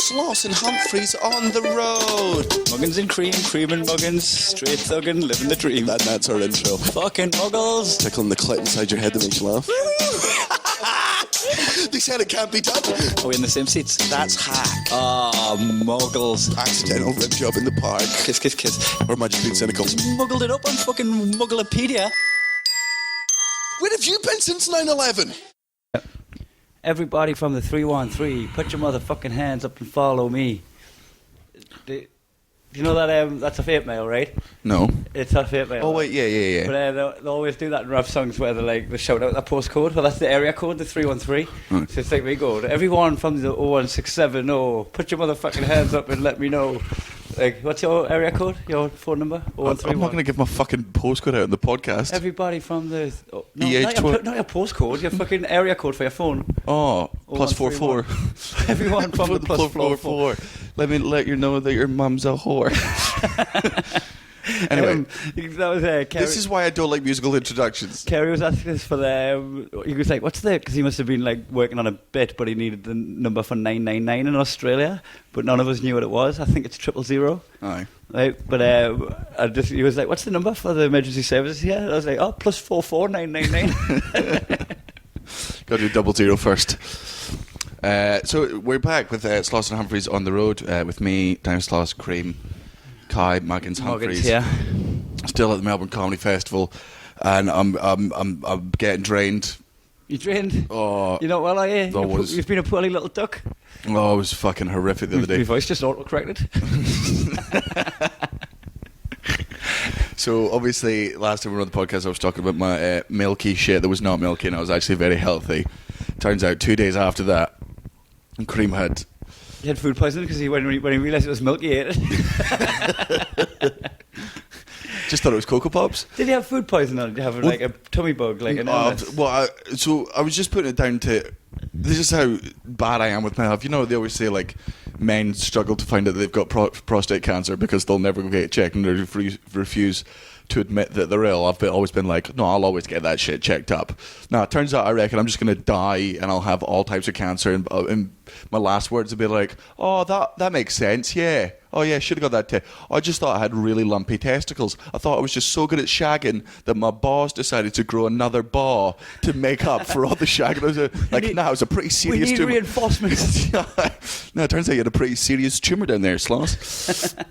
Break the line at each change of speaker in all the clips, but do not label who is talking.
Sloss and Humphries on the road.
Muggins and cream and muggins, straight thuggin', living the dream.
That's our intro.
Fucking muggles.
Tickling the clit inside your head that makes you laugh. They said it can't be done.
Are we in the same seats?
That's hack.
Ah, muggles.
Accidental rib job in the park.
Kiss, kiss, kiss.
Or am I just being cynical?
Muggled it up on fucking Mugglepedia.
Where have you been since 9/11?
Everybody from the 313, put your motherfucking hands up and follow me. Do you know that that's a fake mail, right?
No.
It's a fake mail.
Oh, wait, yeah.
But they always do that in rap songs where they shout out that postcode. Well, that's the area code, the 313.
Right.
So it's like we go, everyone from the 01670, put your motherfucking hands up and let me know. Like, what's your area code? Your phone number?
I'm not going to give my fucking postcode out in the podcast.
Everybody from the... not your postcode, your fucking area code for your phone.
Oh, +44.
Everyone from the +44.
Let you know that your mum's a whore. Anyway,
that was Kerry.
This is why I don't like musical introductions.
Kerry was asking us for the... he was like, what's the... Because he must have been like working on a bit, but he needed the number for 999 in Australia, but none of us knew what it was. I think it's 000.
Aye.
Right, but he was like, what's the number for the emergency services here? And I was like, oh, +44 999.
Got to do 00 first. So we're back with Sloss and Humphries on the road with me, Dan Sloss, Cream, Kai, Muggins, Humphries.
Yeah.
Still at the Melbourne Comedy Festival, and I'm getting drained.
You drained?
Oh,
you know what I hear? You've been a poorly little duck.
Oh, it was fucking horrific the other day.
Your voice just auto-corrected.
So obviously, last time we were on the podcast, I was talking about my milky shit that was not milky, and I was actually very healthy. Turns out 2 days after that, Cream had...
He had food poisoning because when he realised it was milk, he ate it.
Just thought it was Cocoa Pops.
Did he have food poisoning, or did he have like a tummy bug, like an illness?
So I was just putting it down to... This is how bad I am with my health. You know, they always say, like, men struggle to find out that they've got prostate cancer because they'll never go get it checked and they refuse to admit that they're ill. I've always been like, no, I'll always get that shit checked up. Now, it turns out I reckon I'm just going to die and I'll have all types of cancer. And my last words would be like, oh, that makes sense, yeah. Oh, yeah, should have got that I just thought I had really lumpy testicles. I thought I was just so good at shagging that my balls decided to grow another ball to make up for all the shagging. It was a pretty serious
tumour. We need reinforcements.
No, it turns out you had a pretty serious tumour down there, Sloss.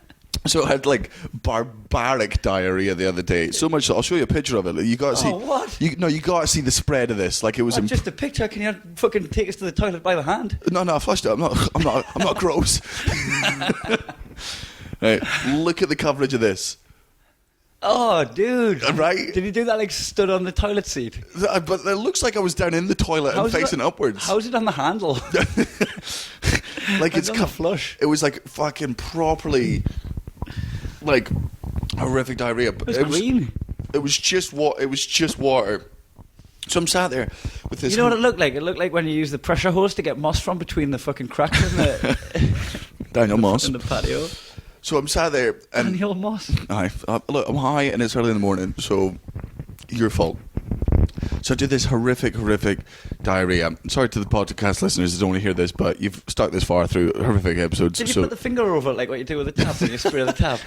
So I had like barbaric diarrhea the other day. So much so I'll show you a picture of it. You got to see.
What?
You got to see the spread of this. Like it was.
Just a picture. Can you fucking take us to the toilet by the hand?
No, I flushed it. I'm not gross. Right, look at the coverage of this.
Oh, dude!
Right?
Did he do that like stood on the toilet seat?
But it looks like I was down in the toilet and facing upwards.
How's it on the handle?
Like it's
flush.
It was like fucking properly. Like horrific diarrhea.
It was green.
It was just water. So I'm sat there with this.
You know what it looked like? It looked like when you use the pressure hose to get moss from between the fucking cracks in the
Daniel Moss
in the patio.
So I'm sat there and
Daniel Moss.
Look, I'm high and it's early in the morning, so your fault. So I did this horrific diarrhea. I'm sorry to the podcast listeners that only hear this, but you've stuck this far through horrific episodes.
Did you put the finger over it like what you do with a tap and you spray the tap?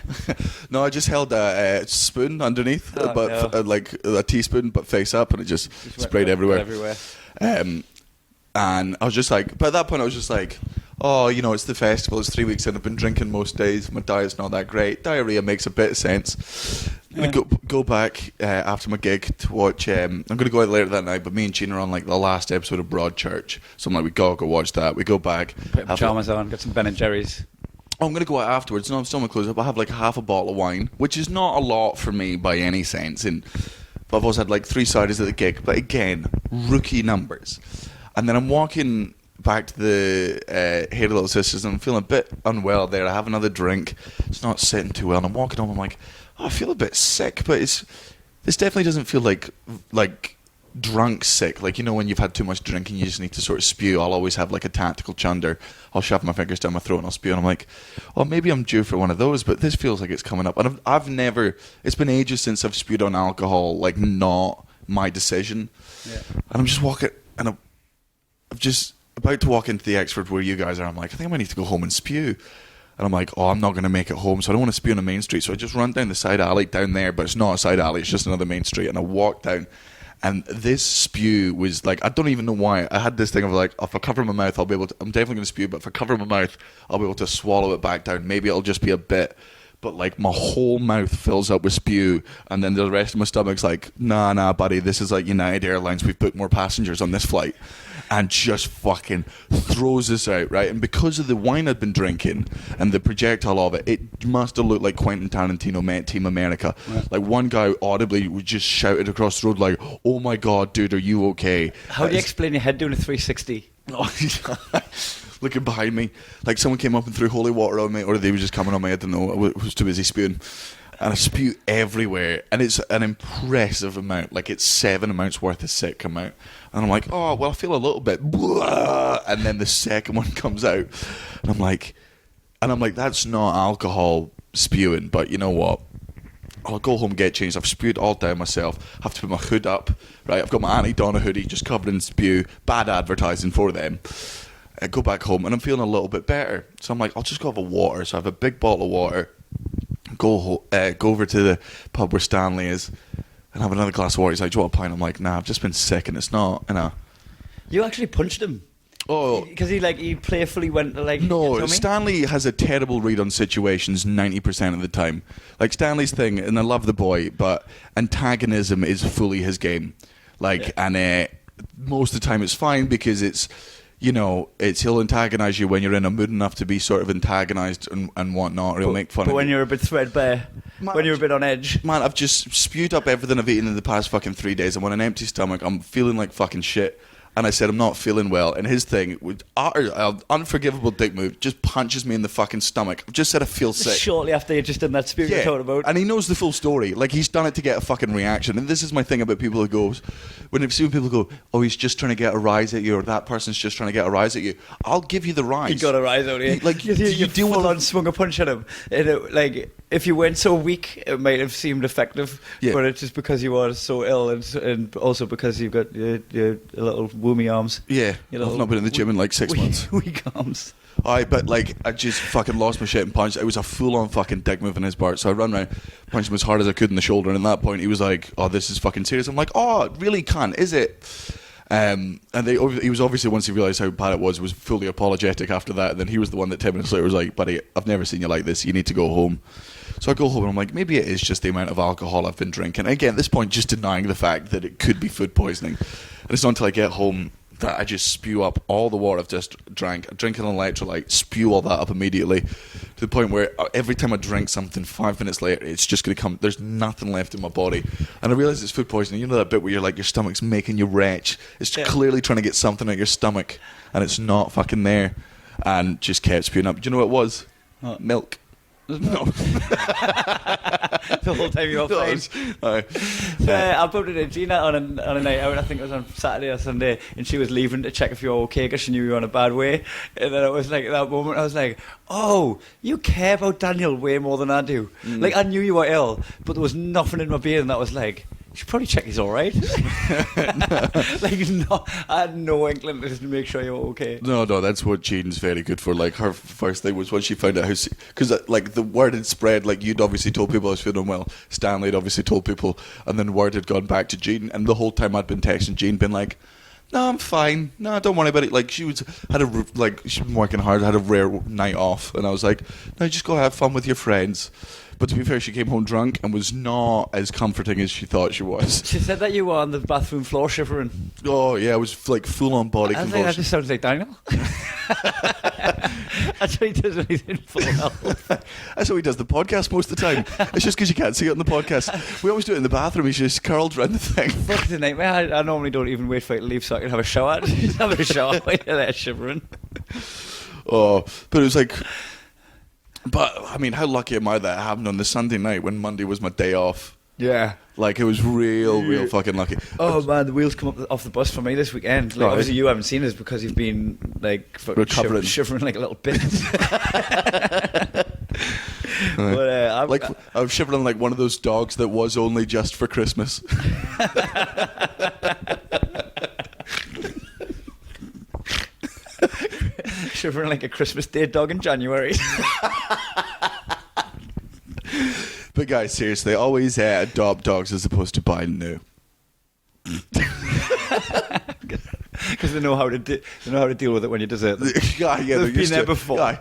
No, I just held a spoon underneath, like a teaspoon, but face up, and it just sprayed everywhere. And I was just like, but at that point I was just like, oh, you know, it's the festival, it's 3 weeks in, I've been drinking most days, my diet's not that great, diarrhea makes a bit of sense. I'm going to go back after my gig to watch, I'm going to go out later that night, but me and Gina are on like the last episode of Broadchurch, so I'm like, we gotta go watch that. We go back,
put pyjamas on, get some Ben & Jerry's.
Oh, I'm going to go out afterwards. No, I'm still in my clothes up. I have like half a bottle of wine, which is not a lot for me by any sense, but I've also had like 3 ciders at the gig, but again, rookie numbers. And then I'm walking back to the Hey Little Sisters, and I'm feeling a bit unwell there. I have another drink. It's not sitting too well. And I'm walking home. I'm like, oh, I feel a bit sick, but this definitely doesn't feel like drunk sick. Like, you know, when you've had too much drink and you just need to sort of spew. I'll always have like a tactical chunder. I'll shove my fingers down my throat and I'll spew. And I'm like, oh, maybe I'm due for one of those. But this feels like it's coming up. And I've never. It's been ages since I've spewed on alcohol. Like, not my decision. Yeah. And I'm just walking, and I've just about to walk into the Exford where you guys are. I'm like, I think I might need to go home and spew. And I'm like, oh, I'm not going to make it home, so I don't want to spew on the main street. So I just run down the side alley down there, but it's not a side alley, it's just another main street. And I walk down, and this spew was like, I don't even know why. I had this thing of like, if I cover my mouth, I'm definitely going to spew, but if I cover my mouth, I'll be able to swallow it back down. Maybe it'll just be a bit. But like my whole mouth fills up with spew, and then the rest of my stomach's like, nah, buddy, this is like United Airlines. We've put more passengers on this flight, and just fucking throws us out, right? And because of the wine I'd been drinking and the projectile of it, it must have looked like Quentin Tarantino met Team America. Right. Like one guy audibly just shouted across the road, like, "Oh my god, dude, are you okay?"
How do you explain your head doing a 360?
Looking behind me, like someone came up and threw holy water on me, or they were just coming on me. I don't know. I was too busy spewing, and I spew everywhere, and it's an impressive amount. Like it's 7 amounts worth of sick come out, and I'm like, oh well, I feel a little bit, and then the second one comes out, and I'm like, that's not alcohol spewing, but you know what? I'll go home, get changed. I've spewed all down myself. Have to put my hood up, right? I've got my Annie Donna hoodie just covered in spew. Bad advertising for them. I go back home and I'm feeling a little bit better. So I'm like, I'll just go have a water. So I have a big bottle of water. Go over to the pub where Stanley is and have another glass of water. He's like, do you want a pint? I'm like, nah, I've just been sick and it's not.
You actually punched him.
Oh,
because he playfully went to like.
No, Stanley has a terrible read on situations 90% of the time. Like Stanley's thing, and I love the boy, but antagonism is fully his game. Like, and most of the time it's fine because it's. You know, he'll antagonise you when you're in a mood enough to be sort of antagonised and whatnot, or he'll make fun of you.
But when you're a bit threadbare, when you're a bit on edge.
Man, I've just spewed up everything I've eaten in the past fucking 3 days. I'm on an empty stomach. I'm feeling like fucking shit. And I said, I'm not feeling well. And his thing, unforgivable dick move, just punches me in the fucking stomach. I've just said I feel sick.
Shortly after you just done that spew you're talking about.
And he knows the full story. Like, he's done it to get a fucking reaction. And this is my thing about people who goes, when I've seen people go, oh, he's just trying to get a rise at you, or that person's just trying to get a rise at you. I'll give you the rise.
You got a rise out of you.
Like,
you deal full on swung a punch at him. Like, if you weren't so weak, it might have seemed effective. Yeah. But it's just because you are so ill, and also because you've got your little woomy arms.
Yeah, I've not been in the gym in like 6 months.
Weak arms.
But like, I just fucking lost my shit and punched. It was a full-on fucking dick move on his part. So I ran around, punched him as hard as I could in the shoulder, and at that point he was like, oh, this is fucking serious. I'm like, oh, it really can't, is it? And he was obviously, once he realised how bad it was fully apologetic after that. And then he was the one that 10 minutes later was like, buddy, I've never seen you like this. You need to go home. So I go home and I'm like, maybe it is just the amount of alcohol I've been drinking. And again, at this point, just denying the fact that it could be food poisoning. And it's not until I get home that I just spew up all the water I've just drank. I drink an electrolyte, spew all that up immediately, to the point where every time I drink something, 5 minutes later, it's just going to come, there's nothing left in my body. And I realise it's food poisoning. You know that bit where you're like, your stomach's making you retch? It's clearly trying to get something out your stomach, and it's not fucking there. And just kept spewing up. Do you know what it was? Milk. No.
The whole time you were fine. I bumped into Gina on a night out. I think it was on Saturday or Sunday, and she was leaving to check if you were okay because she knew you were on a bad way. And then it was like, at that moment I was like, oh, you care about Daniel way more than I do. Like, I knew you were ill, but there was nothing in my being that was like, you should probably check he's all right. Like, no, I had no inkling to just make sure you were okay.
No, that's what Jane's very good for. Like, her first thing was when she found out how... Because, like, the word had spread. Like, you'd obviously told people I was feeling well. Stanley had obviously told people. And then word had gone back to Jane. And the whole time I'd been texting Jane, been like, no, I'm fine. No, don't worry about it. Like, she'd been working hard, had a rare night off. And I was like, no, just go have fun with your friends. But to be fair, she came home drunk and was not as comforting as she thought she was.
She said that you were on the bathroom floor shivering.
Oh, yeah, it was like full-on body convulsion.
That just sounds like Daniel. That's why he does anything full health.
That's how he does the podcast most of the time. It's just because you can't see it on the podcast. We always do it in the bathroom. He's just curled around the thing.
Fucking a nightmare. I normally don't even wait for it to leave so I can have a shower. Just have a shower while you're there shivering.
Oh, but it was like... But, I mean, how lucky am I that it happened on the Sunday night when Monday was my day off?
Yeah.
Like, it was real fucking lucky.
Oh, man, the wheels come off the bus for me this weekend. Like, obviously, you haven't seen us because you've been, like, shivering like a little bit. But,
I'm shivering like one of those dogs that was only just for Christmas.
shivering like a Christmas Day dog in January.
But guys, seriously, always adopt dogs as opposed to buy new.
Because they know how to deal with it when you desert them.
They've
been there before.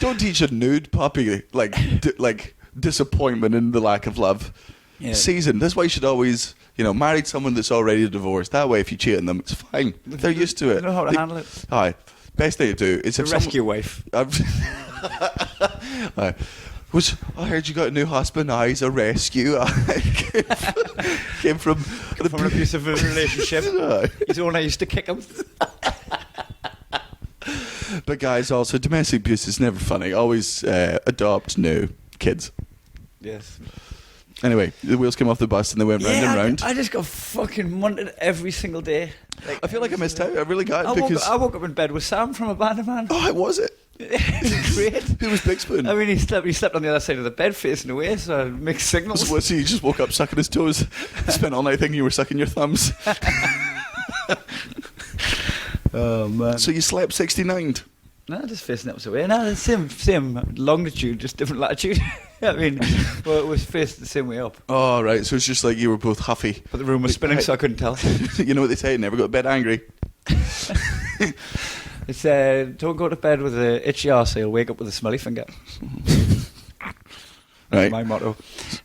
Don't teach a nude puppy like disappointment in the lack of love.
Yeah.
Seasoned. That's why you should always, marry someone that's already divorced. That way, if you cheat on them, it's fine. They're used to it.
They know how to handle it.
Aye. Best thing to do is if
rescue wife.
I heard you got a new husband. He's a rescue. Came from
an abusive relationship. He's the one I used to kick him.
But guys, also domestic abuse is never funny. Always adopt new kids.
Yes.
Anyway, the wheels came off the bus and they went round and round.
I just got fucking munted every single day.
I feel like I missed out. I really got it because
I woke up in bed with Sam from Abandonment.
Oh, was it?
Great.
Who was Big Spoon?
I mean, he slept on the other side of the bed facing away, so I mixed signals.
So he just woke up sucking his toes. Spent all night thinking you were sucking your thumbs.
Oh man!
So you slept 69.
No, just facing up away. No, the same longitude, just different latitude. I mean, well, it was faced the same way up.
Oh right, so it's just like you were both huffy.
But the room was spinning, so I couldn't tell.
You know what they say? Never go to bed angry.
It's don't go to bed with an itchy arse, you'll wake up with a smelly finger.
Right.
My motto.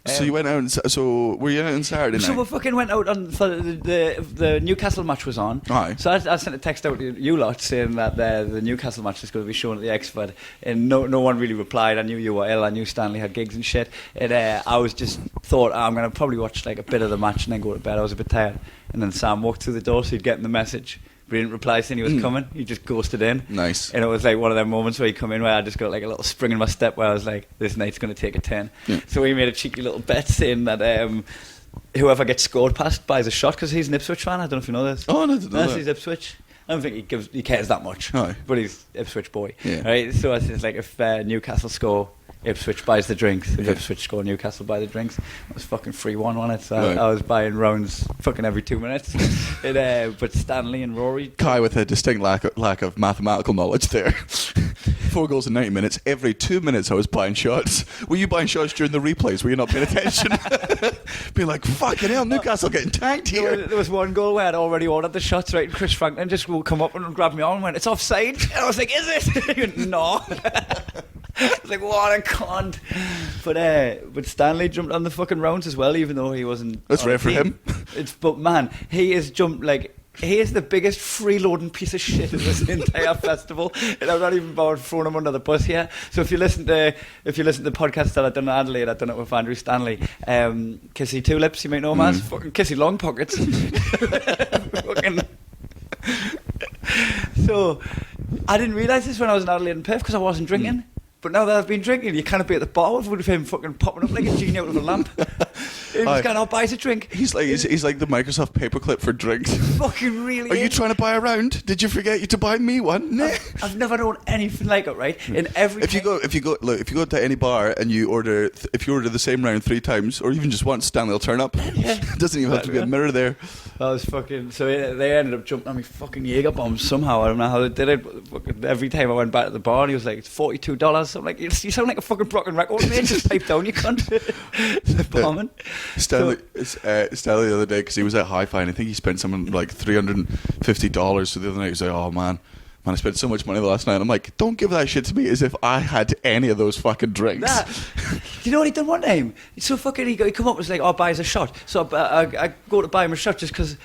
So you went out. So were you out on Saturday night?
So we fucking went out on for the Newcastle match was on.
Aye.
So I sent a text out to you lot saying that the Newcastle match is going to be shown at the Exford, and no one really replied. I knew you were ill. I knew Stanley had gigs and shit. And I was just thought I'm going to probably watch like a bit of the match and then go to bed. I was a bit tired, and then Sam walked through the door, so he'd get in the message. But he didn't reply saying he was coming. He just ghosted in.
Nice.
And it was like one of them moments where you come in where I just got like a little spring in my step where I was like, this night's going to take a 10.
Yeah.
So we made a cheeky little bet saying that whoever gets scored past buys a shot, because he's an Ipswich fan. I don't know if you know this.
Oh, no, I didn't know that.
He's Ipswich. I don't think he cares that much.
Aye.
But he's Ipswich boy.
Yeah.
Right? So it's like if Newcastle score, Ipswich buys the drinks. If
Yeah.
Ipswich score, Newcastle buy the drinks. It was fucking 3-1 on it. So
Right.
I was buying rounds fucking every 2 minutes. But Stanley and Rory...
Kai with a distinct lack of mathematical knowledge there. 4 goals in 90 minutes. Every 2 minutes I was buying shots. Were you buying shots during the replays? Were you not paying attention? Being like, fucking hell, Newcastle getting tanked here.
There was one goal where I'd already ordered the shots, right? And Chris Franklin just will come up and grab me on and went, it's offside. And I was like, is it? He went, no. I was like, what a cunt. But Stanley jumped on the fucking rounds as well, even though he wasn't.
That's rare for him.
But man, he is jumped like. He is the biggest freeloading piece of shit in this entire festival, and I'm not even about throwing him under the bus here. So if you listen to the podcast that I've done in Adelaide, I've done it with Andrew Stanley. Kissy Tulips, you might know him as fucking Kissy Long Pockets. Fucking. So I didn't realise this when I was in Adelaide and Perth because I wasn't drinking. But now that I've been drinking, you can't be at the bar with him fucking popping up like a genie out of a lamp. He was going, I'll buy us a drink.
He's like the Microsoft paperclip for drinks.
Fucking really.
Are you trying to buy a round? Did you forget to buy me one? No.
I've never known anything like it, right? In every
if you go to any bar and you order if you order the same round 3 times or even just once, Stanley will turn up.
Yeah.
Doesn't even have to be a mirror there.
I was fucking. So they ended up jumping on me fucking Jaeger bombs somehow. I don't know how they did it. But fucking every time I went back to the bar, he was like, "It's $42." I'm like, "You sound like a fucking Brocken record, mate. Just pipe down, you cunt." The bombing.
Stanley the other day because he was at Hi-Fi and I think he spent something like $350. So the other night he was like, "Oh man, I spent so much money last night." I'm like, "Don't give that shit to me as if I had any of those fucking drinks."
Do you know what he done one time? So fucking he come up and was like, "Oh, buy us a shot." So I go to buy him a shot just because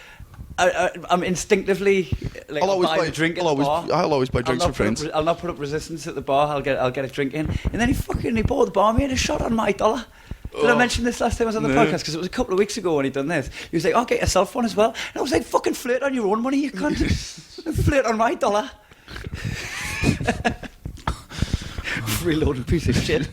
I'm instinctively like I'll buy a drink at the bar.
I'll always buy drinks for friends.
I'll not put up resistance at the bar. I'll get a drink in, and then he bought the barmaid a shot on my dollar. Did I mention this last time I was on the podcast? Because it was a couple of weeks ago when he done this. He was like, "I'll get yourself one as well." And I was like, "Fucking flirt on your own money, you cunt. Flirt on my dollar." Freeloading piece of shit.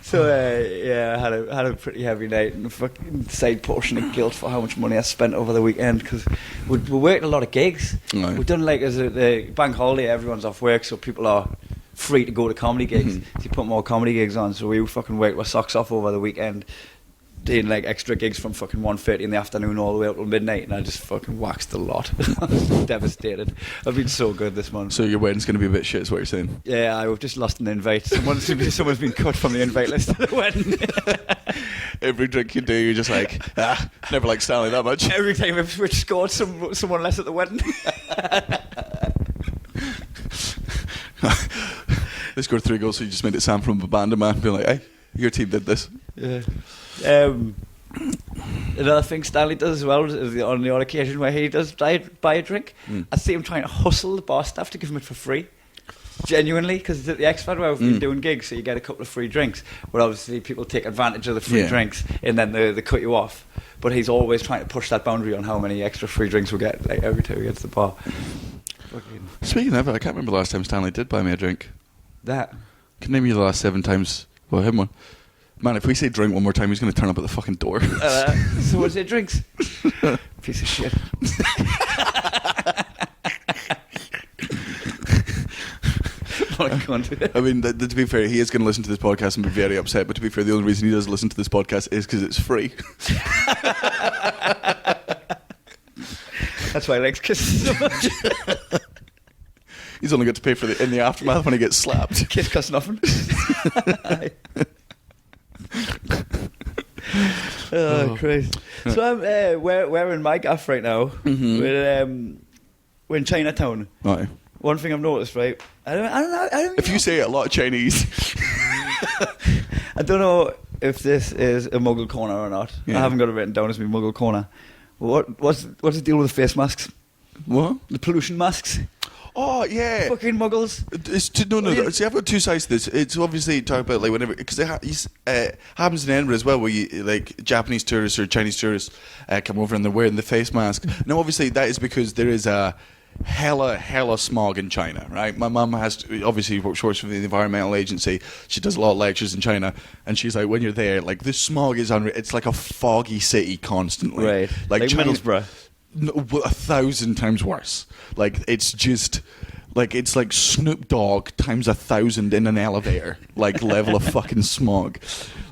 So I had a pretty heavy night and a fucking side portion of guilt for how much money I spent over the weekend because we worked a lot of gigs.
Right.
We've done like as the bank holiday, everyone's off work, so people are free to go to comedy gigs. So you put more comedy gigs on, so we fucking worked our socks off over the weekend. doing like extra gigs from fucking 1:30 in the afternoon all the way up till midnight, and I just fucking waxed a lot. I was devastated. I've been so good this month.
So your wedding's going to be a bit shit, is what you're saying?
Yeah, I've just lost an invite. Someone's been cut from the invite list to the wedding.
Every drink you do, you're just like, never liked Stanley that much.
Every time Ipswich scored, someone less at the wedding.
They scored 3 goals, so you just made it Sam from Abandon Man, being like, hey, your team did this.
Yeah. Another thing Stanley does as well is on the odd occasion where he does buy a drink, I see him trying to hustle the bar staff to give him it for free. Genuinely, because it's at the X-Factor where we've been doing gigs, so you get a couple of free drinks. But obviously, people take advantage of the free drinks, and then they cut you off. But he's always trying to push that boundary on how many extra free drinks we get, like every time we get to the bar.
Speaking of it, I can't remember the last time Stanley did buy me a drink.
That.
Can name you the last 7 times? Well, him one. Man, if we say drink one more time, he's going to turn up at the fucking door.
So what's it, drinks? Piece of shit.
I mean, to be fair, he is going to listen to this podcast and be very upset, but to be fair, the only reason he does listen to this podcast is because it's free.
That's why he likes kisses so much.
He's only got to pay for it in the aftermath when he gets slapped.
Kiss costs nothing. Crazy. So I'm we're in my gaff right now. We're in Chinatown.
Right.
One thing I've noticed, right? I don't know.
If you say it a lot of Chinese.
I don't know if this is a Muggle corner or not.
Yeah.
I haven't got it written down as my Muggle corner. What's the deal with the face masks?
What?
The pollution masks.
Oh, yeah.
Fucking Muggles.
No. See, I've got 2 sides to this. It's obviously talk about like whenever, because it happens in Edinburgh as well, where you like Japanese tourists or Chinese tourists come over and they're wearing the face mask. Now, obviously, that is because there is a hella smog in China, right? My mum obviously works for the environmental agency. She does a lot of lectures in China, and she's like, when you're there, like this smog is unreal. It's like a foggy city constantly,
right? Like Middlesbrough.
No, 1,000 times worse. Like it's just like it's like Snoop Dogg times 1,000 in an elevator, like level of fucking smog.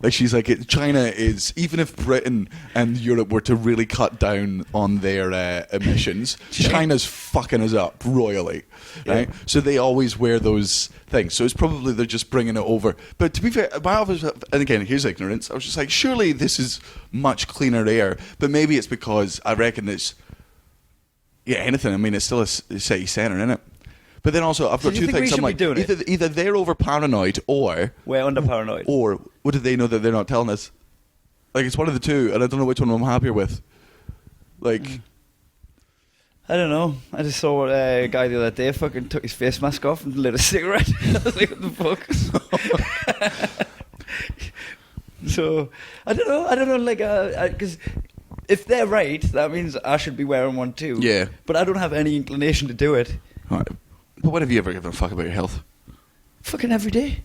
Like she's like, China is, even if Britain and Europe were to really cut down on their emissions, China's fucking us up royally, right? So they always wear those things. So it's probably they're just bringing it over. But to be fair, and again, here's ignorance. I was just like, surely this is much cleaner air. But maybe it's because I reckon it's, anything. I mean, it's still a city centre, isn't it? But then also, I've got 2 things. I'm like, either they're over paranoid or
we're under paranoid.
Or what do they know that they're not telling us? Like, it's one of the two, and I don't know which one I'm happier with. Like,
I don't know. I just saw a guy the other day fucking took his face mask off and lit a cigarette. I was like, what the fuck? So, I don't know, like, because if they're right, that means I should be wearing one too.
Yeah.
But I don't have any inclination to do it.
Right. But when have you ever given a fuck about your health?
Fucking every day.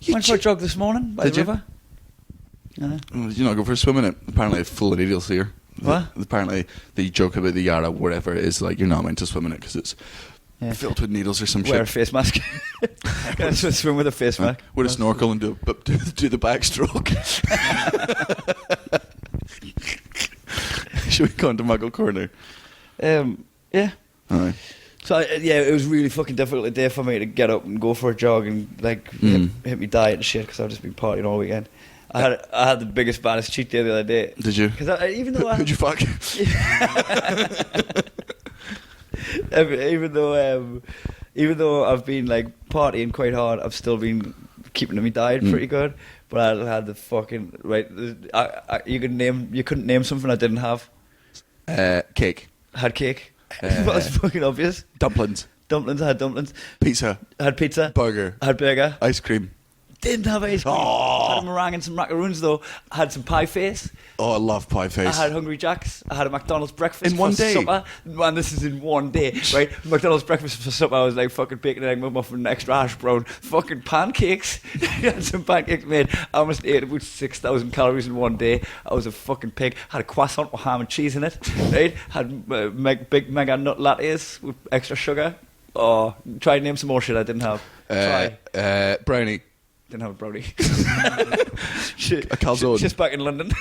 Went for a jog this morning by the river.
Did you not go for a swim in it? Apparently it's full of needles here.
What?
Apparently the joke about the Yarra, whatever it is, like you're not meant to swim in it because it's filled with needles or some shit.
Wear a face mask. Can I swim with a face mask?
With a snorkel and do the backstroke. Should we go into Muggle Corner?
Yeah.
Alright.
So it was really fucking difficult a day for me to get up and go for a jog and like hit me diet and shit because I've just been partying all weekend. I had the biggest baddest cheat day the other day.
Did you?
Because even though
who'd you fuck?
even though I've been like partying quite hard, I've still been keeping to my diet pretty good. But I had the fucking you couldn't name something I didn't have.
Cake.
I had cake. That's fucking obvious.
Dumplings.
I had dumplings.
Pizza.
I had pizza.
Burger.
I had burger.
Ice cream.
Didn't have ice cream.
Oh.
I had a meringue and some macaroons though. I had some pie face.
Oh, I love pie face.
I had Hungry Jack's. I had a McDonald's breakfast
in one
for
day.
supper. Man, this is in one day, right? McDonald's breakfast for supper. I was like fucking bacon and egg muffin, extra hash brown, fucking pancakes. I had some pancakes made. I almost ate about 6,000 calories in one day. I was a fucking pig. Had a croissant with ham and cheese in it. Right? Had big mega nut lattes with extra sugar. Oh, try and name some more shit I didn't have.
Brownie.
Didn't have a brownie.
A calzone.
She's back in London.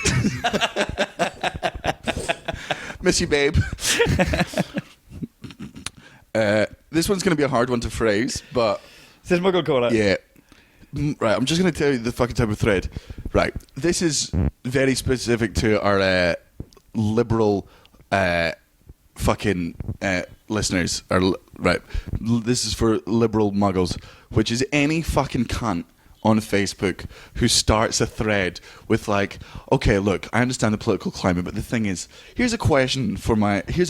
Miss you, babe. This one's going to be a hard one to phrase, but...
This is Muggle Corner.
Yeah. Right, I'm just going to tell you the fucking type of thread. Right, this is very specific to our liberal fucking listeners. Right, this is for liberal muggles, which is any fucking cunt on Facebook who starts a thread with like, okay, look, I understand the political climate, but the thing is, here's a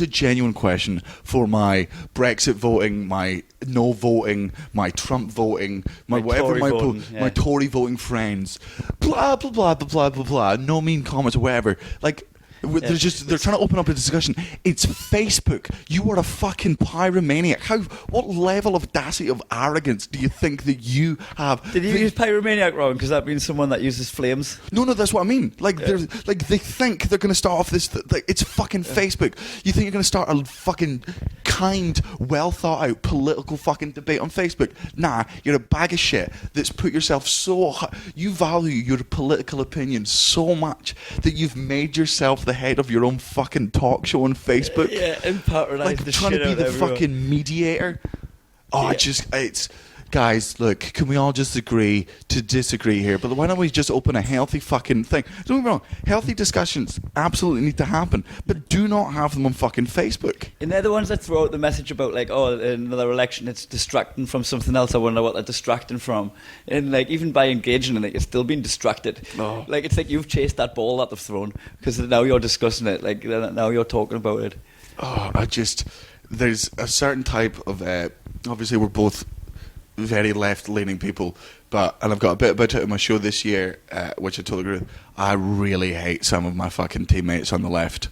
genuine question for my Brexit voting, my no voting, my Trump voting, my whatever, my Tory voting friends, blah blah blah blah blah blah blah. No mean comments or whatever. Like, they're trying to open up a discussion. It's Facebook. You are a fucking pyromaniac. What level of audacity, of arrogance do you think that you have?
Did you use pyromaniac wrong? Because that means someone that uses flames.
No, that's what I mean. Like, they think they're going to start off this. It's fucking Facebook. You think you're going to start a fucking kind, well thought out political fucking debate on Facebook? Nah, you're a bag of shit that's put yourself so high. You value your political opinion so much that you've made yourself the head of your own fucking talk show on Facebook.
Yeah, and patronize
like
the
trying
shit
to be
out
the
of everyone.
fucking mediator. Oh,
Yeah.
it's guys, look, can we all just agree to disagree here? But why don't we just open a healthy fucking thing? Don't get me wrong, healthy discussions absolutely need to happen, but do not have them on fucking Facebook.
And they're the ones that throw out the message about like, oh, another election, it's distracting from something else. I wonder what they're distracting from. And like, even by engaging in it, you're still being distracted.
Oh.
Like, it's like you've chased that ball that they've thrown because now you're discussing it. Like, now you're talking about it.
Oh, there's a certain type of, obviously we're both very left-leaning people, and I've got a bit about it in my show this year, which I totally agree with. I really hate some of my fucking teammates on the left.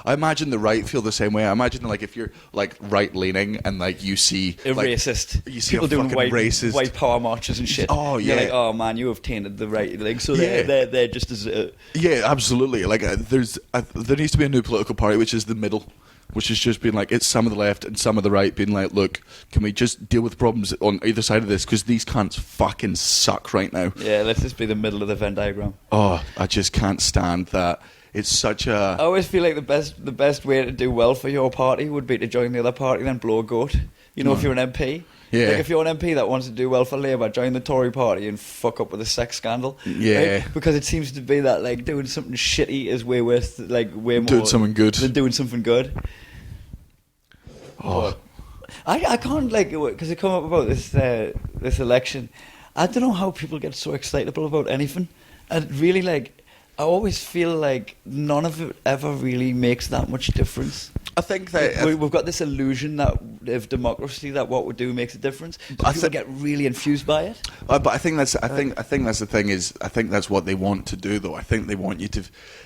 I imagine the right feel the same way. I imagine like if you're like right-leaning and like you see
A
like,
racist.
you see
People
a
doing
fucking racist
white power marches and shit.
Oh,
You're
yeah.
like, oh man, you have tainted the right. Like, so
Yeah.
they're just as.
Yeah, absolutely. Like there needs to be a new political party, which is the middle, which has just been like, it's some of the left and some of the right being like, look, can we just deal with problems on either side of this, because these cunts fucking suck right now.
Yeah, let's just be the middle of the Venn diagram.
Oh, I just can't stand that. It's such
I
a...
always feel like the best way to do well for your party would be to join the other party, then blow a goat. You know, if you're an MP.
Yeah.
Like if you're an MP that wants to do well for Labour, join the Tory party and fuck up with a sex scandal.
Yeah.
Right? Because it seems to be that like doing something shitty is way worse, like way more
Doing something good.
than doing something good.
Oh.
I can't, like, because it come up about this election. I don't know how people get so excitable about anything. And really, like, I always feel like none of it ever really makes that much difference.
I think that...
We've got this illusion that of democracy, that what we do makes a difference. So people get really infused by it.
But I think that's the thing is, I think that's what they want to do, though. I think they want you to...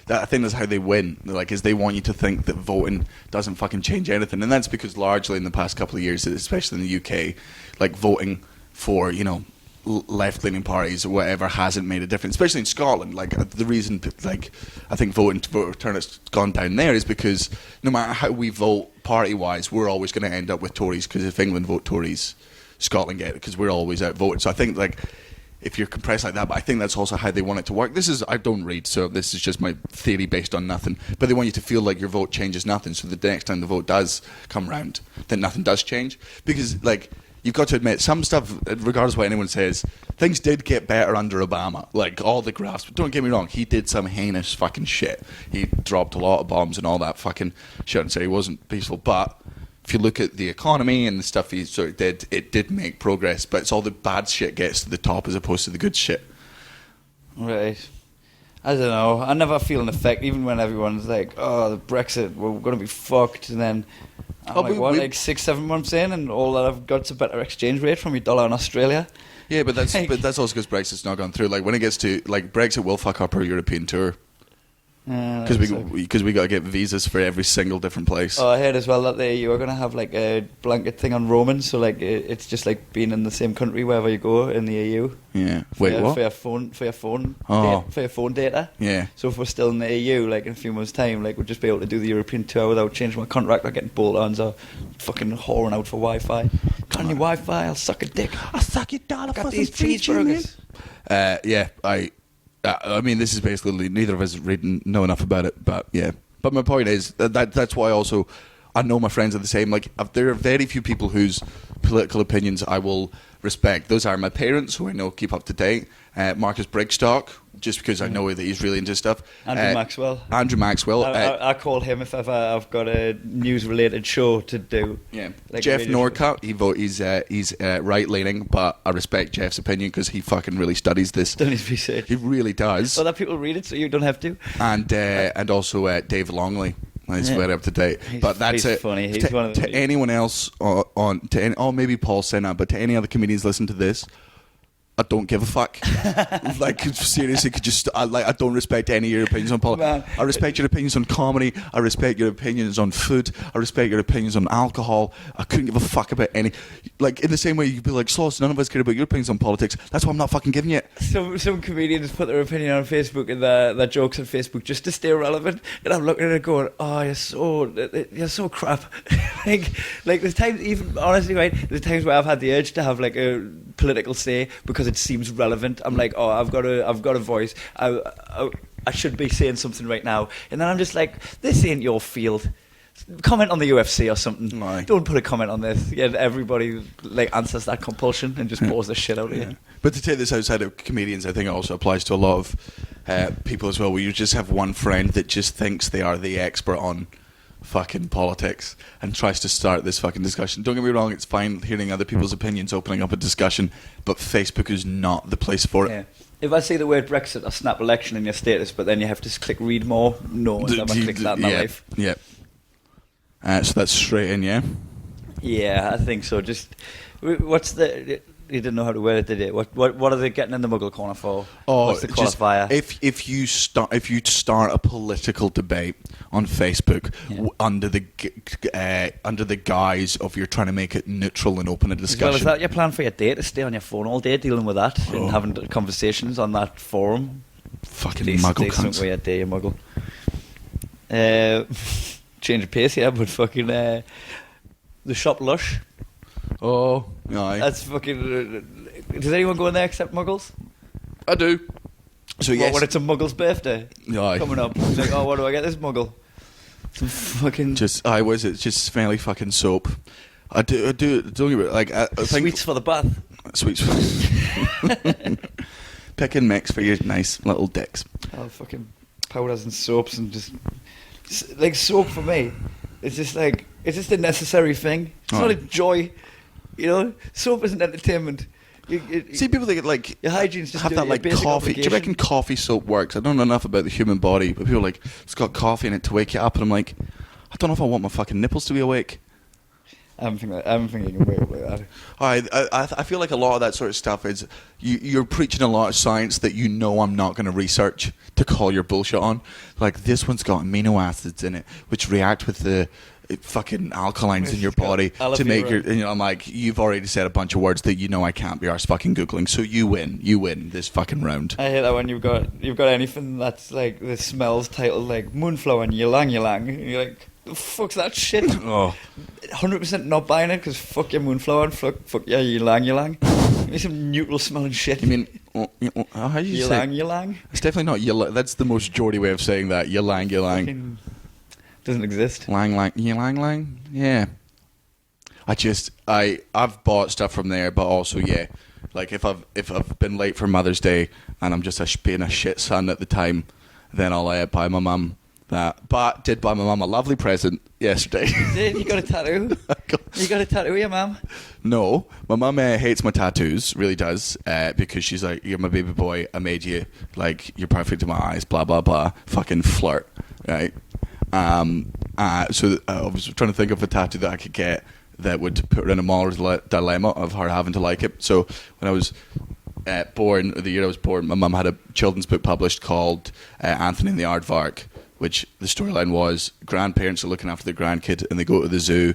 I think that's how they win. Like, is they want you to think that voting doesn't fucking change anything. And that's because largely in the past couple of years, especially in the UK, like voting for, you know, left-leaning parties or whatever hasn't made a difference, especially in Scotland. Like, the reason, like, I think voter turnout's gone down there is because no matter how we vote party-wise, we're always going to end up with Tories, because if England vote Tories, Scotland get it, because we're always outvoted. So I think, like, if you're compressed like that, but I think that's also how they want it to work. I don't read, so this is just my theory based on nothing, but they want you to feel like your vote changes nothing, so the next time the vote does come round, then nothing does change. Because, like, you've got to admit, some stuff, regardless of what anyone says, things did get better under Obama. Like, all the graphs. But don't get me wrong, he did some heinous fucking shit. He dropped a lot of bombs and all that fucking shit, and say he wasn't peaceful. But if you look at the economy and the stuff he sort of did, it did make progress. But it's all the bad shit gets to the top as opposed to the good shit.
Right. I don't know. I never feel an effect, even when everyone's like, oh, the Brexit, we're going to be fucked. And then I'm like 6-7 months in, and all that I've got's a better exchange rate from your dollar in Australia.
Yeah, but that's also because Brexit's not gone through. Like, when it gets to, like, Brexit will fuck up our European tour. Because we got to get visas for every single different place.
Oh, I heard as well that the EU are going to have like a blanket thing on roaming, so like it's just like being in the same country wherever you go in the EU.
Yeah. Wait, what?
For your phone data.
Yeah.
So if we're still in the EU, like in a few months' time, like we'll just be able to do the European tour without changing my contract or getting bolt-ons or fucking whoring out for Wi-Fi. Got any Wi-Fi? I'll suck a dick.
I'll suck your dollar
Got
for
these
some cheeseburgers. Yeah, I mean, this is basically neither of us know enough about it, but yeah. But my point is that's why also I know my friends are the same. Like, there are very few people whose political opinions I will respect. Those are my parents, who I know keep up to date. Marcus Brigstock, just because I know that he's really into stuff.
Andrew Maxwell. I call him if ever I've got a news-related show to do.
Yeah.
Like
Jeff Norcutt, he's right-leaning, but I respect Jeff's opinion because he fucking really studies this.
Done his research.
He really does.
Well, that people read it, so you don't have to.
And also Dave Longley. He's very up to date. But that's it.
Funny. He's one of the...
To anyone else maybe Paul Senna, but to any other comedians listen to this, I don't give a fuck. Like, seriously, I don't respect any of your opinions on politics. I respect your opinions on comedy. I respect your opinions on food. I respect your opinions on alcohol. I couldn't give a fuck about any. Like, in the same way you'd be like, Sloss, none of us care about your opinions on politics. That's why I'm not fucking giving you it.
Some comedians put their opinion on Facebook and their jokes on Facebook just to stay relevant. And I'm looking at it going, oh, you're so crap. like there's times, even honestly, right, there's times where I've had the urge to have like a political say because it seems relevant. I'm like, oh, I've got a voice. I should be saying something right now. And then I'm just like, this ain't your field. Comment on the UFC or something.
Aye.
Don't put a comment on this. Yeah, everybody like answers that compulsion and just bores the shit out of you.
But to take this outside of comedians, I think it also applies to a lot of people as well, where you just have one friend that just thinks they are the expert on fucking politics and tries to start this fucking discussion. Don't get me wrong, it's fine hearing other people's opinions, opening up a discussion, but Facebook is not the place for it.
Yeah. If I see the word Brexit or snap election in your status, but then you have to click read more, no one's ever clicked that in their life.
Yeah. So that's straight in, yeah?
Yeah, I think so. Just, what's the... You didn't know how to word it, did you? What are they getting in the Muggle corner for? What's the qualifier?
If you start a political debate on Facebook under the guise of you're trying to make it neutral and open a discussion.
Well, is that your plan for your day, to stay on your phone all day dealing with that and having conversations on that forum?
Fucking Muggle cunts.
Way a day, you Muggle. Change of pace, yeah, but fucking the shop Lush.
Oh, aye.
That's fucking... does anyone go in there except Muggles?
I do. So yes.
When it's a Muggle's birthday coming up. It's like, oh, what do I get this Muggle? Some fucking...
Just smelly fucking soap. I do, don't get me, like... I think
sweets for the bath.
Sweets for... Pick and mix for your nice little dicks.
Oh, fucking powders and soaps and just... Like, soap for me, it's just like... It's just a necessary thing. It's not a joy. You know, soap isn't entertainment.
See, people think like
your hygiene's just
have that like coffee.
Obligation.
Do you reckon coffee soap works? I don't know enough about the human body, but people are like, it's got coffee in it to wake you up, and I'm like, I don't know if I want my fucking nipples to be awake.
I don't think you can wake up like that.
I feel like a lot of that sort of stuff is you're preaching a lot of science that you know I'm not going to research to call your bullshit on. Like, this one's got amino acids in it which react with the fucking alkalines in your body to make your... I'm like, you've already said a bunch of words that you know I can't be arse fucking Googling, so you win this fucking round.
I hate that when you've got anything that's like, the smells titled like Moonflower and Ylang Ylang, and you're like, the fuck's that shit? 100% not buying it, because fuck your Moonflower and fuck your Ylang Ylang. Give me some neutral smelling shit.
You mean, how do you say?
Ylang Ylang?
It's definitely not Ylang. That's the most Geordie way of saying that. Ylang Ylang.
Doesn't exist.
Lang. Yeah. I've bought stuff from there, but also, yeah, like if I've been late for Mother's Day and I'm just being a shit son at the time, then I'll buy my mum that. But did buy my mum a lovely present yesterday.
Did you got a tattoo? You got a tattoo, your mum?
No, my mum hates my tattoos, really does, because she's like, you're my baby boy, I made you, like, you're perfect in my eyes, blah blah blah, fucking flirt, right? So I was trying to think of a tattoo that I could get that would put her in a moral dilemma of her having to like it. So when I was born, the year I was born, my mum had a children's book published called Anthony and the Aardvark, which the storyline was grandparents are looking after their grandkid and they go to the zoo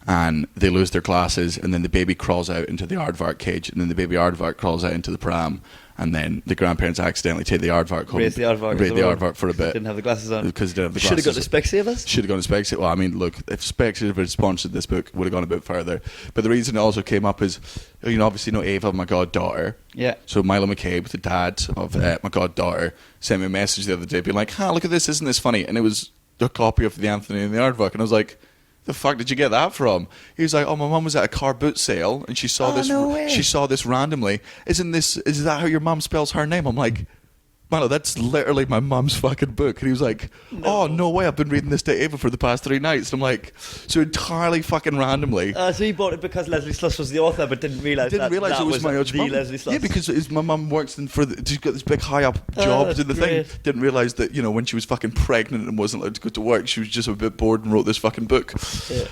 and they lose their glasses and then the baby crawls out into the aardvark cage and then the baby aardvark crawls out into the pram And then the grandparents accidentally take the aardvark home.
Raise the aardvark.
Raise the aardvark for a bit.
Didn't have the glasses on.
Because they didn't have the
Should have
glasses.
got the Specsavers.
Should have gone to Specsavers. Well, I mean, look, if Specsavers had sponsored this book, would have gone a bit further. But the reason it also came up is, obviously Ava, my goddaughter.
Yeah.
So Milo McCabe, the dad of my goddaughter, sent me a message the other day being like, look at this, isn't this funny? And it was a copy of the Anthony and the Aardvark. And I was like, the fuck did you get that from? He was like, my mum was at a car boot sale and she saw this.
No way.
She saw this randomly. Is that how your mum spells her name? I'm like, Milo, that's literally my mum's fucking book. And he was like, no way, I've been reading this to Ava for the past 3 nights. And I'm like, so entirely fucking randomly.
So he bought it because Leslie Sloss was the author, but didn't realise that
it was my
the
mum.
Leslie Sloss.
Yeah, because my mum works she's got this big high up job
that's
in the
great.
thing. Didn't realise that, when she was fucking pregnant and wasn't allowed to go to work, she was just a bit bored and wrote this fucking book.
Yeah.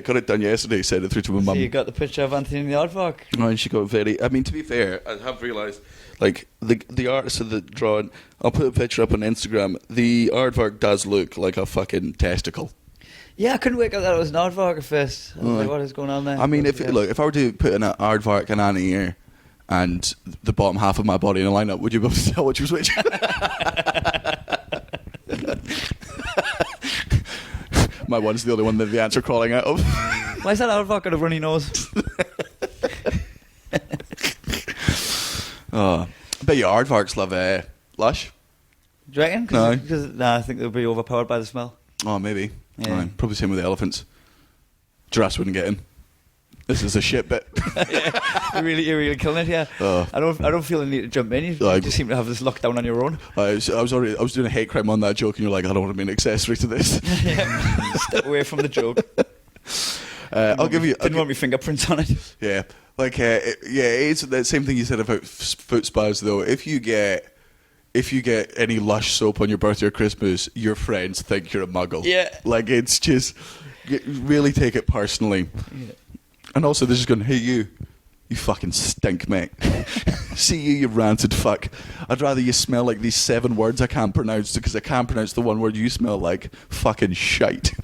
Got it done yesterday, sent it through to my mum.
So you got the picture of Anthony and the Aardvark.
Oh, and she got very... I mean, to be fair, I have realised, like, the artist of the drawing... I'll put a picture up on Instagram. The aardvark does look like a fucking testicle.
Yeah, I couldn't work out that it was an Aardvark at first. I was like, what is going on there?
I mean, if I were to put an aardvark and an ear and the bottom half of my body in a lineup, would you be able to tell which was which? My one's the only one that the ants are crawling out of.
Why is that Aardvark got a runny nose?
I bet your aardvarks love lush.
Do you reckon?
No.
I think they'll be overpowered by the smell.
Oh, maybe.
Yeah.
Aye, probably same with the elephants. Giraffes wouldn't get in. This is a shit bit.
You're really killing it here. I don't feel the need to jump in. You just seem to have this lockdown on your own.
I was doing a hate crime on that joke, and you're like, I don't want to be an accessory to this.
Step away from the joke.
I'll give you.
Didn't want my fingerprints on it.
Yeah, it's the same thing you said about foot spas though. If you get any Lush soap on your birthday or Christmas, your friends think you're a muggle.
Yeah.
Like, it's just, really take it personally.
Yeah.
And also they're just going, hey you fucking stink, mate. See you rancid fuck. I'd rather you smell like these 7 words I can't pronounce because I can't pronounce the one word you smell like. Fucking shite.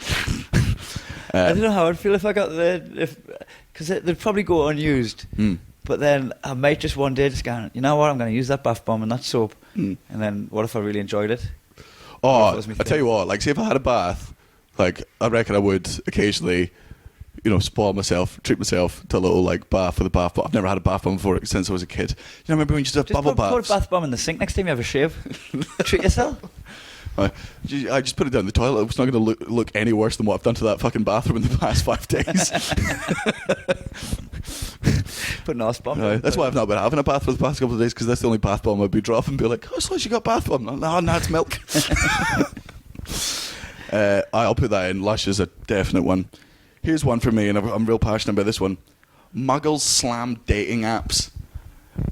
I don't know how I'd feel if I got because they'd probably go unused. But then I might just one day just go, you know what, I'm going to use that bath bomb and that soap. And then what if I really enjoyed it?
Oh, I tell you what, like, say if I had a bath, like, I reckon I would occasionally, spoil myself, treat myself to a little, like, bath with a bath bomb. I've never had a bath bomb before since I was a kid. You remember when you just have bubble baths?
Put a bath bomb in the sink next time you have a shave. Treat yourself.
I just put it down the toilet. It's not going to look any worse than what I've done to that fucking bathroom in the past 5 days.
Put an arse bomb.
That's why I've not been having a bath for the past couple of days, because that's the only bath bomb I'd be dropping. Be like, Sloss, you got bath bomb? No, it's milk. I'll put that in. Lush is a definite one. Here's one for me, and I'm real passionate about this one. Muggles slam dating apps.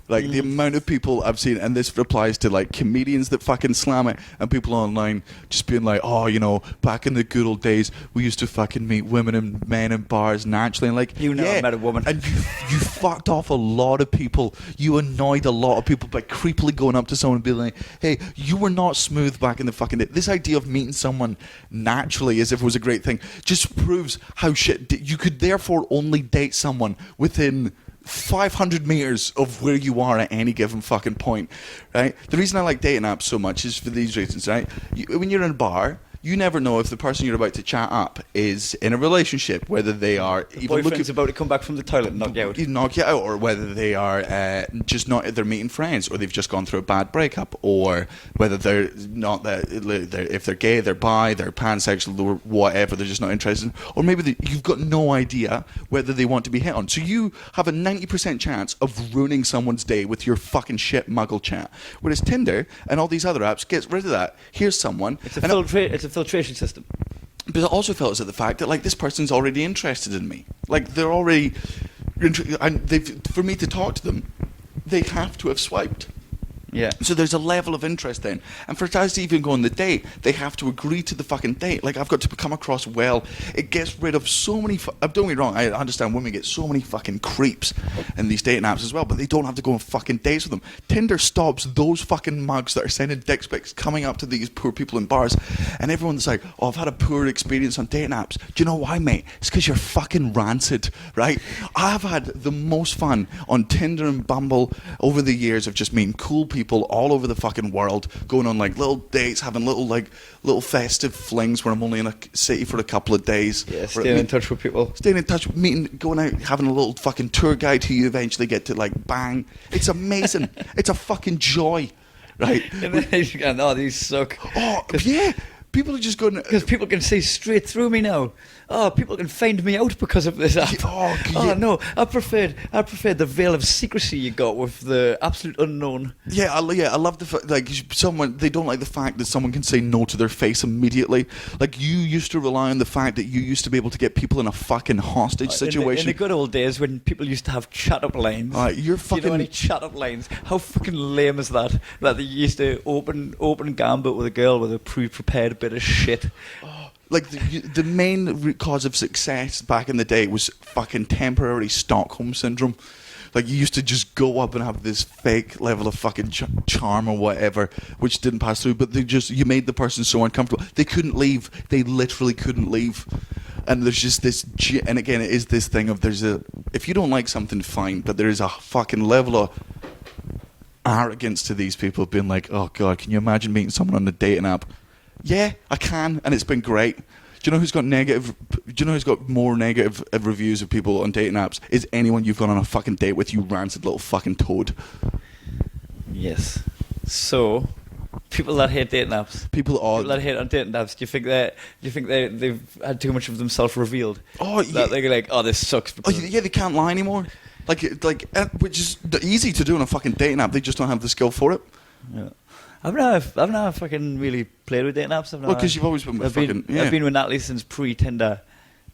Like, the amount of people I've seen, and this applies to, like, comedians that fucking slam it, and people online just being like, back in the good old days, we used to fucking meet women and men in bars naturally, and like,
you never met a woman.
And you fucked off a lot of people. You annoyed a lot of people by creepily going up to someone and being like, hey, you were not smooth back in the fucking day. This idea of meeting someone naturally as if it was a great thing just proves how shit you could therefore only date someone within 500 meters of where you are at any given fucking point, right? The reason I like dating apps so much is for these reasons, right? When you're in a bar, you never know if the person you're about to chat up is in a relationship, whether they are
the boyfriend's about to come back from the toilet and knock you out, or whether they are just not, they're meeting friends, or they've just gone through a bad breakup, or whether they're not if they're gay, they're bi, they're pansexual, or whatever, they're just not interested, or maybe you've got no idea whether they want to be hit on. So you have a 90% chance of ruining someone's day with your fucking shit muggle chat. Whereas Tinder and all these other apps gets rid of that. Here's someone. It's a filtration system.
But I also felt as at the fact that, like, this person's already interested in me. Like, they're already, and for me to talk to them, they have to have swiped.
Yeah.
So there's a level of interest then. And for guys to even go on the date, they have to agree to the fucking date. Like, I've got to come across well. It gets rid of so many... don't get me wrong, I understand women get so many fucking creeps in these dating apps as well, but they don't have to go on fucking dates with them. Tinder stops those fucking mugs that are sending dick pics coming up to these poor people in bars, and everyone's like, oh, I've had a poor experience on dating apps. Do you know why, mate? It's because you're fucking rancid, right? I've had the most fun on Tinder and Bumble over the years of just meeting cool people all over the fucking world, going on like little dates, having little festive flings where I'm only in a city for a couple of days.
Yeah, staying in touch with people.
Staying in touch, meeting, going out, having a little fucking tour guide who you eventually get to like bang. It's amazing. It's a fucking joy, right?
And then you're going, oh, these suck.
Oh, yeah. People are just going...
Because people can see straight through me now. Oh, people can find me out because of this app.
Oh,
no, I preferred the veil of secrecy you got with the absolute unknown.
Yeah, I love the fact, like, they don't like the fact that someone can say no to their face immediately. Like, you used to rely on the fact that you used to be able to get people in a fucking hostage situation.
In the good old days when people used to have chat-up lines.
You're fucking...
Do you know any chat-up lines? How fucking lame is that? That they used to open gambit with a girl with a pre-prepared bit of shit.
Like, the main root cause of success back in the day was fucking temporary Stockholm syndrome. Like, you used to just go up and have this fake level of fucking charm or whatever, which didn't pass through, but you made the person so uncomfortable. They couldn't leave. They literally couldn't leave. And there's just this, and again, it is this thing of if you don't like something, fine, but there is a fucking level of arrogance to these people being like, oh God, can you imagine meeting someone on a dating app? Yeah, I can, and it's been great. Do you know who's got more negative reviews of people on dating apps? Is anyone you've gone on a fucking date with, you rancid little fucking toad.
Yes. So, people that hate dating apps. People that hate on dating apps. Do you think they've had too much of themselves revealed? Oh, yeah. That they're like, oh, this sucks.
Oh, yeah, they can't lie anymore. Like, which is easy to do on a fucking dating app. They just don't have the skill for it.
Yeah. I've never fucking really played with dating apps.
Well, because you've always been with
I've been with Natalie since pre-Tinder.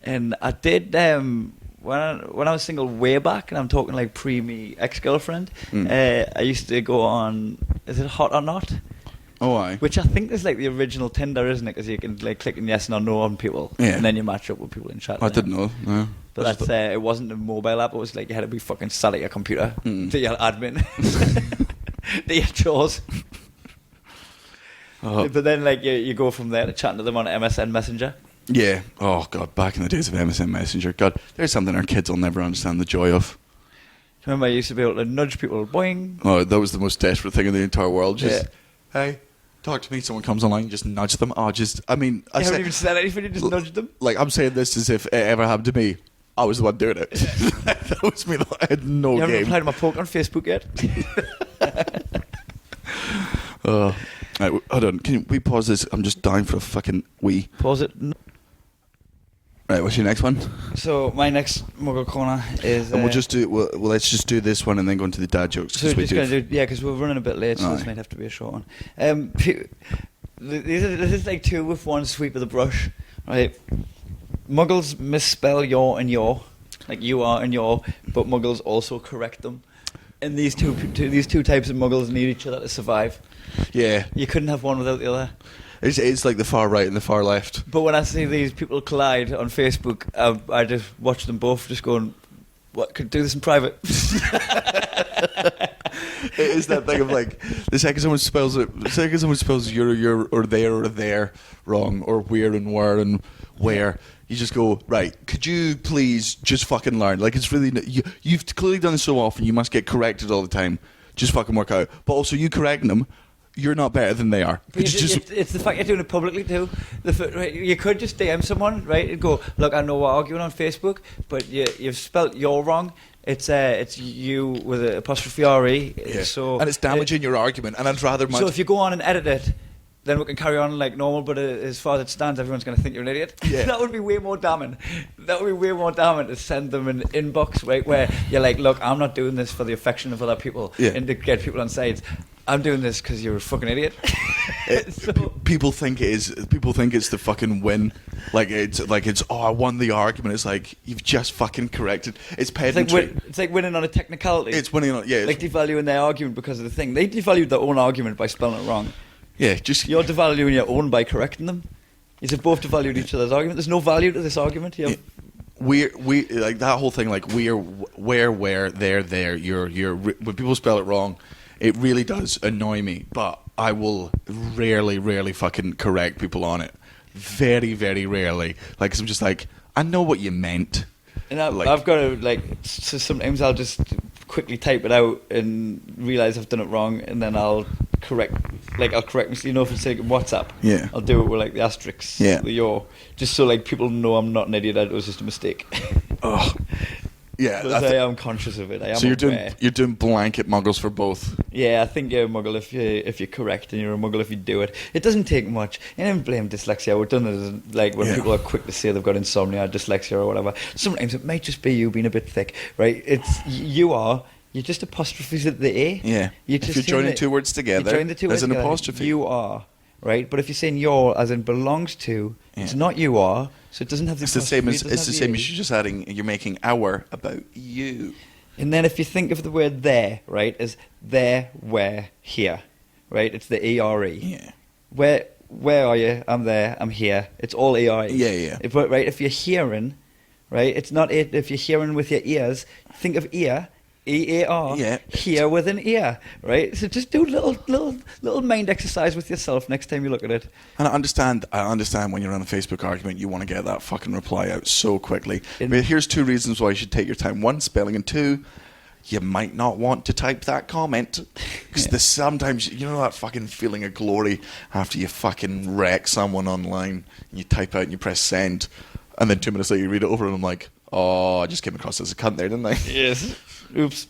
And I did, when I was single way back, and I'm talking like pre-me ex-girlfriend, I used to go on, is it Hot or Not?
Oh, aye.
Which I think is like the original Tinder, isn't it? Because you can like click yes or no on people, and then you match up with people in chat.
I didn't know, no.
But it wasn't a mobile app, it was like you had to be fucking sat at your computer, to your admin, to your chores. But then, like, you go from there to chatting to them on MSN Messenger.
Yeah. Oh, God, back in the days of MSN Messenger. God, there's something our kids will never understand the joy of.
Remember, I used to be able to nudge people, boing.
Oh, that was the most desperate thing in the entire world. Just, hey, talk to me. Someone comes online, just nudge them. I
haven't even said anything, you just nudged them.
Like, I'm saying this as if it ever happened to me. I was the one doing it. That was me. I had no game.
You haven't replied to my poke on Facebook yet?
Right, hold on. Can we pause this? I'm just dying for a fucking wee.
Pause it.
Right, what's your next one?
So my next Muggle corner is...
and we'll just do... Well, let's just do this one and then go into the dad jokes.
So we're just going to do... Yeah, because we're running a bit late, so this might have to be a short one. This is like two with one sweep of the brush, right? Muggles misspell your and your, like you are and your, but Muggles also correct them. And these two types of Muggles need each other to survive.
Yeah.
You couldn't have one without the other.
It's like the far right and the far left.
But when I see these people collide on Facebook, I just watch them both just going, what, could do this in private?
It is that thing of like, the second someone spells you're or there wrong, or where and where and where, you just go, right, could you please just fucking learn? Like, it's really, you've clearly done it so often, you must get corrected all the time. Just fucking work out. But also, you correcting them, you're not better than they are.
It's the fact you're doing it publicly too. Right, you could just DM someone, right, and go, look, I know we're arguing on Facebook, but you've spelt your wrong. It's you with an apostrophe RE.
Yeah.
So
and it's damaging your argument. And I'd rather...
So if you go on and edit it, then we can carry on like normal, but as far as it stands, everyone's going to think you're an idiot.
Yeah.
That would be way more damning. That would be way more damning to send them an inbox, right, where you're like, look, I'm not doing this for the affection of other people and to get people on sides. I'm doing this because you're a fucking idiot.
People think it is. People think it's the fucking win. It's oh, I won the argument. It's like you've just fucking corrected. It's pedantry.
It's like winning on a technicality.
It's winning on
like devaluing their argument because of the thing. They devalued their own argument by spelling it wrong.
Yeah,
you're devaluing your own by correcting them. You've both devalued each other's argument. There's no value to this argument.
We like that whole thing. Like we're where there. You're when people spell it wrong. It really does annoy me, but I will rarely fucking correct people on it. Very, very rarely. Like, 'cause I'm just like, I know what you meant.
And I've got to, so sometimes I'll just quickly type it out and realise I've done it wrong, and then I'll correct myself. You know, if it's like WhatsApp, I'll do it with, like, the asterisks, the your, just so, like, people know I'm not an idiot, it was just a mistake.
Oh. Yeah,
because I am conscious of it. I am
so
aware.
you're doing blanket muggles for both.
Yeah, I think you're a muggle if you're correct, and you're a muggle if you do it. It doesn't take much. And I don't blame dyslexia. We've done it like when people are quick to say they've got insomnia, dyslexia, or whatever. Sometimes it might just be you being a bit thick, right? You're just apostrophes at the A.
Yeah. If you're joining two words together, there's an apostrophe.
You are. Right, but if you're saying your as in belongs to, it's not you are, so it doesn't have the. It's the same as
you're just adding. You're making our about you.
And then if you think of the word there, right, as there, where, here, right, it's the ERE.
Yeah.
Where are you? I'm there. I'm here. It's all ERE.
Yeah.
If you're hearing, right, it's not it. If you're hearing with your ears, think of ear. EAR, hear with an ear, right? So just do a little mind exercise with yourself next time you look at it.
And I understand when you're on a Facebook argument, you want to get that fucking reply out so quickly. But here's two reasons why you should take your time. One, spelling, and two, you might not want to type that comment. Because sometimes, you know that fucking feeling of glory after you fucking wreck someone online, and you type out and you press send, and then 2 minutes later you read it over and I'm like, oh, I just came across as a cunt there, didn't I?
Yes. Oops.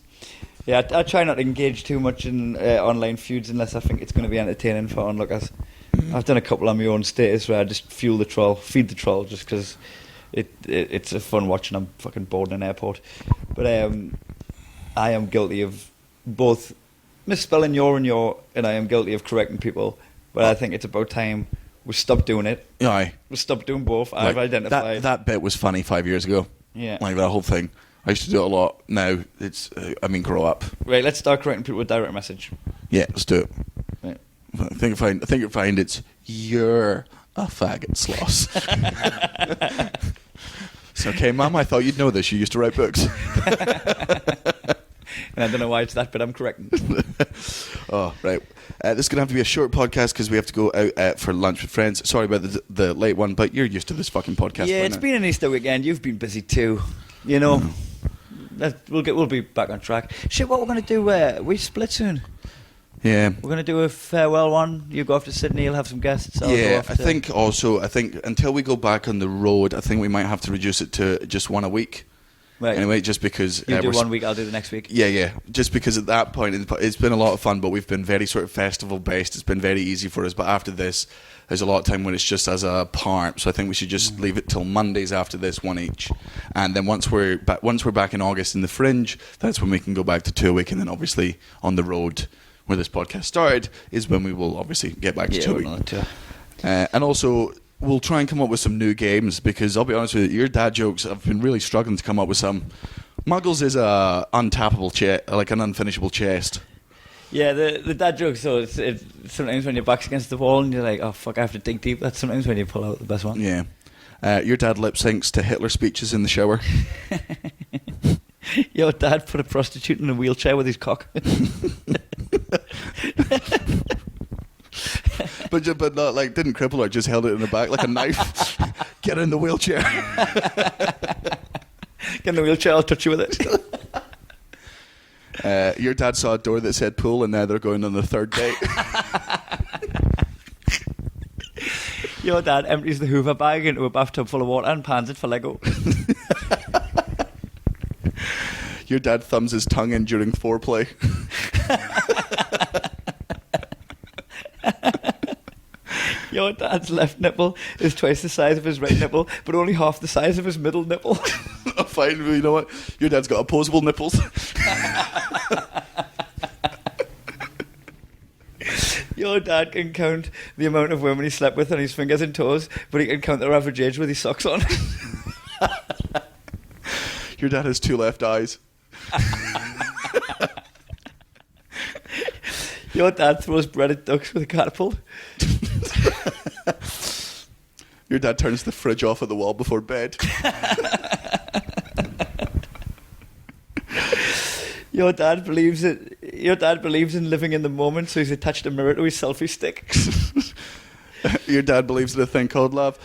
Yeah, I try not to engage too much in online feuds unless I think it's going to be entertaining for onlookers. I've done a couple on my own status where I just feed the troll, just because it's a fun watch and I'm fucking bored in an airport. But I am guilty of both misspelling your, and I am guilty of correcting people. But I think it's about time we stop doing it.
Aye.
We stop doing both. I've identified.
That bit was funny 5 years ago.
Yeah.
Like that whole thing. I used to do it a lot. Now it's, grow up.
Right, let's start correcting people with direct message.
Yeah, let's do it.
Right.
I think you'll find it's you're a faggot, Sloss. It's okay, Mum. I thought you'd know this. You used to write books.
And I don't know why it's that, but I'm correcting.
Oh, right. This is going to have to be a short podcast because we have to go out for lunch with friends. Sorry about the late one, but you're used to this fucking podcast.
Yeah, it's been an Easter weekend. You've been busy too. You know. We'll be back on track. Shit, what we're going to do? We split soon.
Yeah.
We're going to do a farewell one. You go off to Sydney, you'll have some guests.
I think until we go back on the road, I think we might have to reduce it to just one a week.
Right.
Anyway, just because...
You do 1 week, I'll do the next week.
Yeah. Just because at that point, it's been a lot of fun, but we've been very sort of festival-based. It's been very easy for us. But after this, there's a lot of time when it's just as a part. So I think we should just leave it till Mondays after this, one each. And then once we're back in August in the Fringe, that's when we can go back to 2 a week. And then obviously on the road, where this podcast started, is when we will obviously get back to 2 a week. And also... we'll try and come up with some new games because I'll be honest with you, your dad jokes, I've been really struggling to come up with some. Muggles is a untappable like an unfinishable chest.
Yeah, the dad jokes, so it's sometimes when your back's against the wall and you're like, oh fuck, I have to dig deep. That's sometimes when you pull out the best one.
Yeah. Your dad lip syncs to Hitler speeches in the shower.
Your dad put a prostitute in a wheelchair with his cock.
But not like didn't cripple her, just held it in the back like a knife. Get in the wheelchair.
Get in the wheelchair, I'll touch you with
it. Your dad saw a door that said pool and now they're going on the third date.
Your dad empties the Hoover bag into a bathtub full of water and pans it for Lego.
Your dad thumbs his tongue in during foreplay.
Your dad's left nipple is twice the size of his right nipple, but only half the size of his middle nipple.
Fine, you know what? Your dad's got opposable nipples.
Your dad can count the amount of women he slept with on his fingers and toes, but he can count their average age with his socks on.
Your dad has 2 left eyes.
Your dad throws breaded ducks with a catapult.
Your dad turns the fridge off at the wall before bed.
Your dad believes in living in the moment, so he's attached a mirror to his selfie stick.
Your dad believes in a thing called love.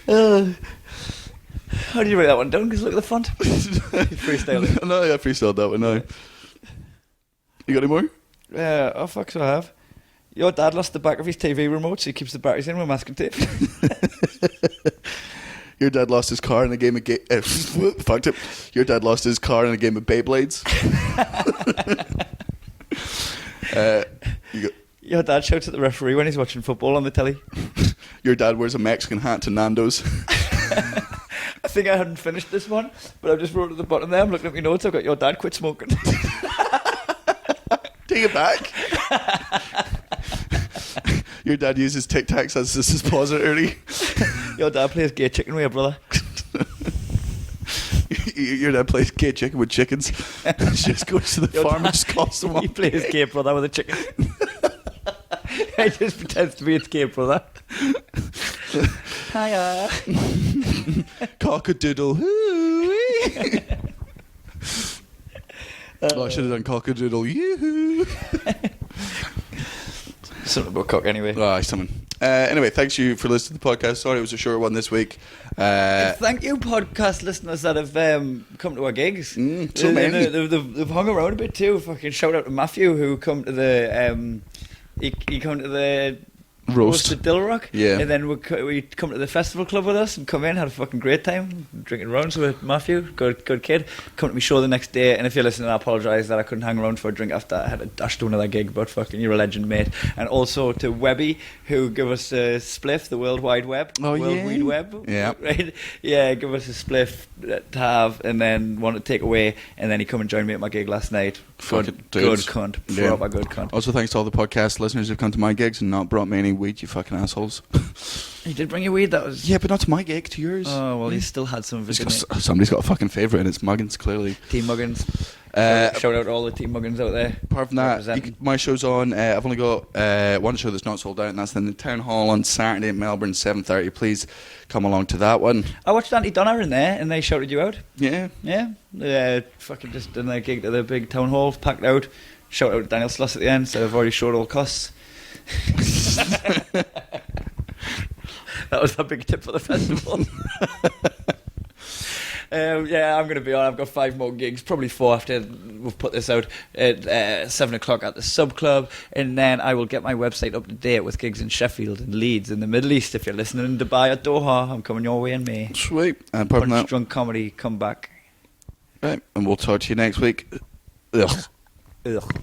How do you write that one down? Because look at the font. Freestyling.
No, I freestyled that one now. You got any more?
Oh fuck, so I have. Your dad lost the back of his TV remote, so he keeps the batteries in with masking tape.
Your dad lost his car in a game of fucked it. Your dad lost his car in a game of Beyblades.
Your dad shouts at the referee when he's watching football on the telly.
Your dad wears a Mexican hat to Nando's.
I think I hadn't finished this one, but I just wrote at the bottom there. I'm looking at my notes. I've got your dad quit smoking.
Take it back. Your dad uses Tic Tacs as a suppository.
Your dad plays gay chicken with your brother.
Your dad plays gay chicken with chickens. Just goes to the farm and just calls them
He
up.
plays gay brother with a chicken. He just pretends to be his gay brother. Hiya.
Cock-a-doodle. I should have done cock-a-doodle. Yoo-hoo.
Something about cock anyway.
Something. Anyway, thanks you for listening to the podcast. Sorry it was a short one this week.
Thank you, podcast listeners that have come to our gigs.
So many.
They've hung around a bit too. Fucking shout out to Matthew who come to the he come to the
Roast
at Dilrock.
Yeah.
And then we come to the festival club with us and come in, had a fucking great time drinking rounds with Matthew. Good kid. Come to my show the next day, and if you're listening, I apologise that I couldn't hang around for a drink after I had to dash to another gig, but fucking you're a legend, mate. And also to Webby, who gave us a spliff, the World Wide Web.
Oh,
World
yeah.
Wide Web.
Yeah.
Right? Yeah, give us a spliff to have and then want to take away, and then he come and joined me at my gig last night. Good cunt.
Yeah.
Proper good cunt.
Also, thanks to all the podcast listeners who've come to my gigs and not brought me any weed, you fucking assholes.
He did bring you weed, that was...
Yeah, but not to my gig, to yours.
Oh, well, you still had some of it, didn't you?
Somebody's got a fucking favourite, and it's Muggins, clearly.
Team Muggins. Shout out to all the Team Muggins out there.
Apart from that, my show's on. I've only got one show that's not sold out, and that's in the Town Hall on Saturday in Melbourne, 7:30. Please come along to that one.
I watched Auntie Donna in there, and they shouted you out.
Yeah.
Yeah. Fucking just done their gig at the big town hall, packed out. Shout out to Daniel Sloss at the end, so I've already showed all costs. That was a big tip for the festival. Yeah, I'm going to be on. I've got 5 more gigs, probably 4 after we've put this out at 7 o'clock at the Sub Club, and then I will get my website up to date with gigs in Sheffield and Leeds in the Middle East. If you're listening in Dubai or Doha, I'm coming your way in May.
Sweet. And apart from that,
Drunk Comedy, come back.
right, and we'll talk to you next week. Ugh.
Ugh.